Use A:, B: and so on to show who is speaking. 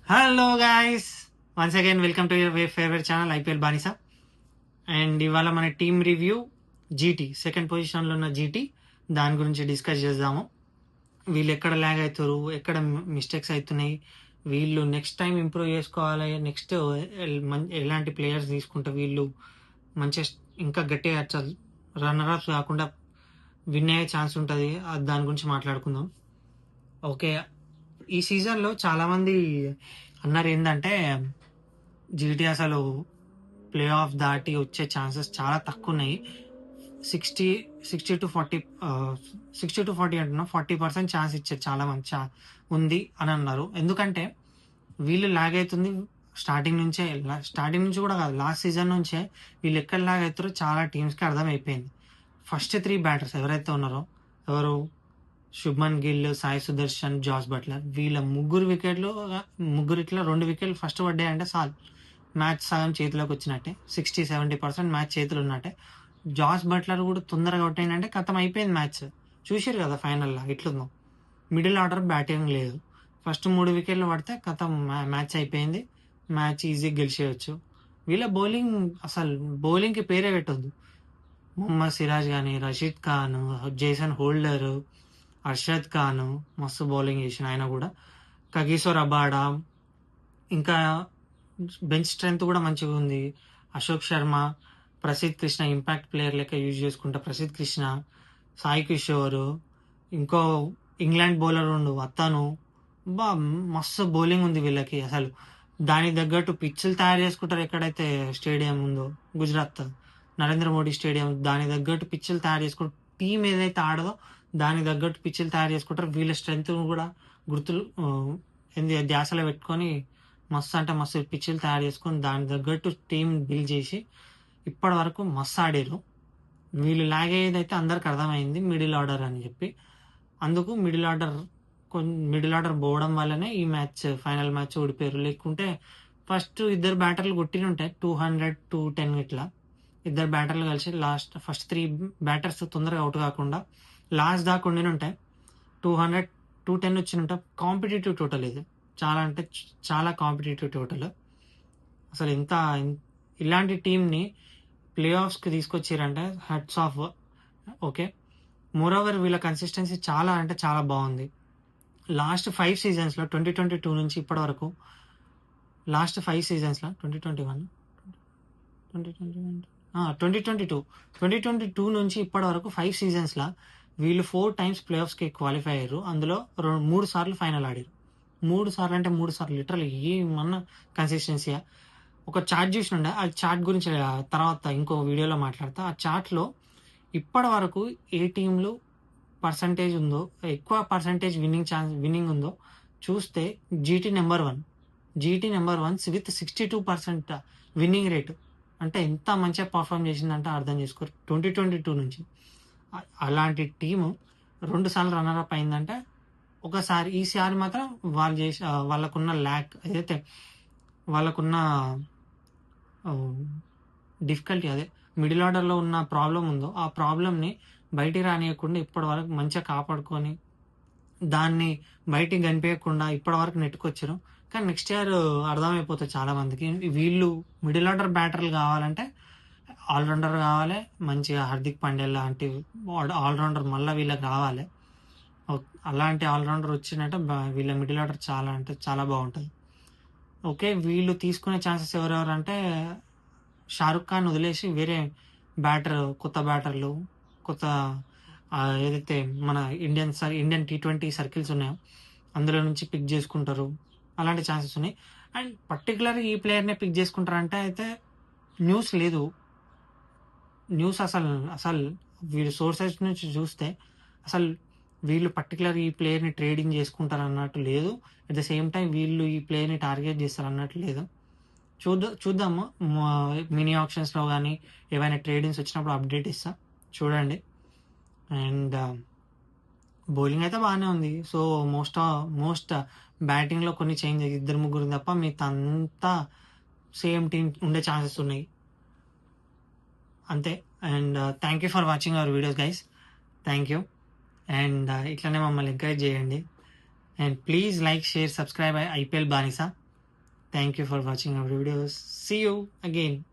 A: Hello guys, once again welcome to your favourite channel IPL బానిసా. అండ్ ఇవాళ మన టీమ్ రివ్యూ జీటీ సెకండ్ పొజిషన్లో ఉన్న జీటీ దాని గురించి డిస్కస్ చేద్దాము. వీళ్ళు ఎక్కడ ల్యాగ్ అవుతారు, ఎక్కడ మిస్టేక్స్ అవుతున్నాయి, వీళ్ళు నెక్స్ట్ టైం ఇంప్రూవ్ చేసుకోవాలి, నెక్స్ట్ ఎలాంటి ప్లేయర్స్ తీసుకుంటే వీళ్ళు మంచిగా ఇంకా గట్టిగా రన్నర్ అప్స్ కాకుండా విన్ అయ్యే ఛాన్స్ ఉంటుంది. దాని గురించి మాట్లాడుకుందాం. ఓకే, ఈ సీజన్లో చాలామంది అన్నారు ఏంటంటే జీటీ అసలు ప్లే ఆఫ్ దాటి వచ్చే ఛాన్సెస్ చాలా తక్కువ ఉన్నాయి. 60 60-40 60-40 అంటున్నా, 40% ఛాన్స్ ఇచ్చారు చాలా మంది ఉంది అని అన్నారు. ఎందుకంటే వీళ్ళు లాగ్ అవుతుంది స్టార్టింగ్ నుంచి కూడా కాదు, లాస్ట్ సీజన్ నుంచే వీళ్ళు ఎక్కడ లాగ్ అవుతారో చాలా టీమ్స్కి అర్థమైపోయింది. ఫస్ట్ 3 బ్యాటర్స్ ఎవరైతే ఉన్నారో, ఎవరు శుభ్మన్ గిల్, సాయి సుదర్శన్, జాస్ బట్లర్, వీళ్ళ ముగ్గురు ఇట్లా 2 వికెట్లు ఫస్ట్ పడ్డాయంటే చాలు, మ్యాచ్ సగం చేతిలోకి వచ్చినట్టే. 60-70% మ్యాచ్ చేతులు ఉన్నట్టే. జాస్ బట్లర్ కూడా తొందరగా కొట్టిందంటే కథం అయిపోయింది మ్యాచ్. చూసారు కదా ఫైనల్లో ఇట్లుందో. మిడిల్ ఆర్డర్ బ్యాటింగ్ లేదు, ఫస్ట్ 3 వికెట్లు పడితే కథం మ్యాచ్ అయిపోయింది, మ్యాచ్ ఈజీగా గెలిచేయచ్చు. వీళ్ళ బౌలింగ్కి పేరే పెట్టొద్దు. మొహమ్మద్ సిరాజ్ కానీ, రషీద్ ఖాన్, జేసన్ హోల్డర్, అర్షద్ ఖాన్ మస్తు బౌలింగ్ చేసిన ఆయన కూడా, కగిసో రబాడా, ఇంకా బెంచ్ స్ట్రెంత్ కూడా మంచిగా ఉంది. అశోక్ శర్మ, ప్రసిద్ధ్ కృష్ణ ఇంపాక్ట్ ప్లేయర్ లెక్క యూజ్ చేసుకుంటా. ప్రసిద్ధ్ కృష్ణ, సాయి కిషోర్, ఇంకో ఇంగ్లాండ్ బౌలర్ ఉండు అతను, మస్తు బౌలింగ్ ఉంది వీళ్ళకి. అసలు దానికి తగ్గట్టు పిచ్చులు తయారు చేసుకుంటారు. ఎక్కడైతే స్టేడియం ఉందో గుజరాత్ నరేంద్ర మోడీ స్టేడియం, దానికి తగ్గట్టు పిచ్చులు తయారు చేసుకుంటారు. టీం ఏదైతే ఆడదో దానికి తగ్గట్టు పిచ్చులు తయారు చేసుకుంటారు. వీళ్ళ స్ట్రెంత్ కూడా గుర్తులు ధ్యాసలో పెట్టుకొని మస్తు అంటే మస్తు పిచ్చులు తయారు చేసుకొని దానికి తగ్గట్టు టీం బిల్డ్ చేసి ఇప్పటి వరకు మస్తు ఆడారు. వీళ్ళు లాగ్ అయ్యేదైతే అందరికి అర్థమైంది, మిడిల్ ఆర్డర్ అని చెప్పి. అందుకు మిడిల్ ఆర్డర్ పోవడం వల్లనే ఈ ఫైనల్ మ్యాచ్ ఓడిపోయారు. లేకుంటే ఫస్ట్ 2 బ్యాటర్లు కొట్టిన ఉంటాయి, 200-210 ఇట్లా 2 బ్యాటర్లు కలిసి ఫస్ట్ 3 బ్యాటర్స్ తొందరగా అవుట్ కాకుండా లాస్ట్ దాకా ఉండి ఉంటాయి. 200-210 వచ్చిన ఉంటాయి. కాంపిటేటివ్ టోటల్ ఇది, చాలా అంటే చాలా కాంపిటేటివ్ టోటల్. అసలు ఇలాంటి టీంని ప్లే ఆఫ్స్కి తీసుకొచ్చారంటే హెడ్స్ ఆఫ్. ఓకే, మోరోవర్ వీళ్ళ కన్సిస్టెన్సీ చాలా అంటే చాలా బాగుంది. లాస్ట్ 5 సీజన్స్లో 2022 నుంచి ఇప్పటి వరకు, లాస్ట్ 5 సీజన్స్లో 2022 నుంచి ఇప్పటి వరకు 5 సీజన్స్లో వీళ్ళు 4 టైమ్స్ ప్లే ఆఫ్స్కి క్వాలిఫై అయ్యారు. అందులో 3 సార్లు ఫైనల్ ఆడారు. 3 సార్లు అంటే 3 సార్లు లిటరల్ ఏమన్నా కన్సిస్టెన్సీయా. ఒక చార్ట్ చూసినుండే, ఆ చార్ట్ గురించి తర్వాత ఇంకో వీడియోలో మాట్లాడతా. ఆ చార్ట్లో ఇప్పటి వరకు ఏ టీంలు పర్సంటేజ్ ఉందో, ఎక్కువ పర్సంటేజ్ విన్నింగ్ ఉందో చూస్తే GT number 1 with 62% winnowing rate. అంటే ఎంత మంచిగా పర్ఫామ్ చేసిందంటే అర్థం చేసుకోరు. 2022 నుంచి అలాంటి టీము 2 సార్లు రన్నర్అప్ అయిందంటే, ఒకసారి ఈసారి మాత్రం వాళ్ళకున్న ల్యాక్ ఏదైతే వాళ్ళకున్న డిఫికల్టీ, అదే మిడిల్ ఆర్డర్లో ఉన్న ప్రాబ్లం ఉందో ఆ ప్రాబ్లమ్ని బయటికి రానియకుండా ఇప్పటి వరకు మంచిగా కాపాడుకొని దాన్ని బయటికి కనిపించకుండా ఇప్పటి వరకు నెట్టుకొచ్చారు. కానీ నెక్స్ట్ ఇయర్ అర్థమైపోతుంది చాలా మందికి, వీళ్ళు మిడిల్ ఆర్డర్ బ్యాటర్లు కావాలంటే ఆల్రౌండర్ కావాలి, మంచిగా హార్దిక్ పాండ్యా లాంటి ఆల్రౌండర్ మళ్ళీ వీళ్ళకి కావాలి. అలాంటి ఆల్రౌండర్ వచ్చినట్టే వీళ్ళ మిడిల్ ఆర్డర్ చాలా అంటే చాలా బాగుంటుంది. ఓకే, వీళ్ళు తీసుకునే ఛాన్సెస్ ఎవరెవరు అంటే, షారుఖ్ ఖాన్ వదిలేసి వేరే కొత్త బ్యాటర్లు, ఏదైతే మన ఇండియన్ T20 సర్కిల్స్ ఉన్నాయో అందులో నుంచి పిక్ చేసుకుంటారు. అలాంటి ఛాన్సెస్ ఉన్నాయి. అండ్ పర్టికులర్ ఈ ప్లేయర్నే పిక్ చేసుకుంటారంటే అయితే న్యూస్ లేదు. న్యూస్ అసలు వీళ్ళు సోర్సెస్ నుంచి చూస్తే అసలు వీళ్ళు పర్టికులర్ ఈ ప్లేయర్ని ట్రేడింగ్ చేసుకుంటారు అన్నట్టు లేదు. అట్ ద సేమ్ టైం వీళ్ళు ఈ ప్లేయర్ని టార్గెట్ చేస్తారు అన్నట్టు లేదు. చూద్దాము మినీ ఆప్షన్స్లో కానీ ఏవైనా ట్రేడింగ్స్ వచ్చినప్పుడు అప్డేట్ ఇస్తా, చూడండి. అండ్ బౌలింగ్ అయితే బాగానే ఉంది. సో మోస్ట్ బ్యాటింగ్లో కొన్ని చేంజ్, 2-3 తప్ప మిగతా సేమ్ టీం ఉండే ఛాన్సెస్ ఉన్నాయి అంతే. And thank you for watching our videos guys, thank you. And ఇట్లనే మమ్మల్ని ఎంకరేజ్ చేయండి. And please like, share, subscribe IPL బానిసా. Thank you for watching our videos. See you again.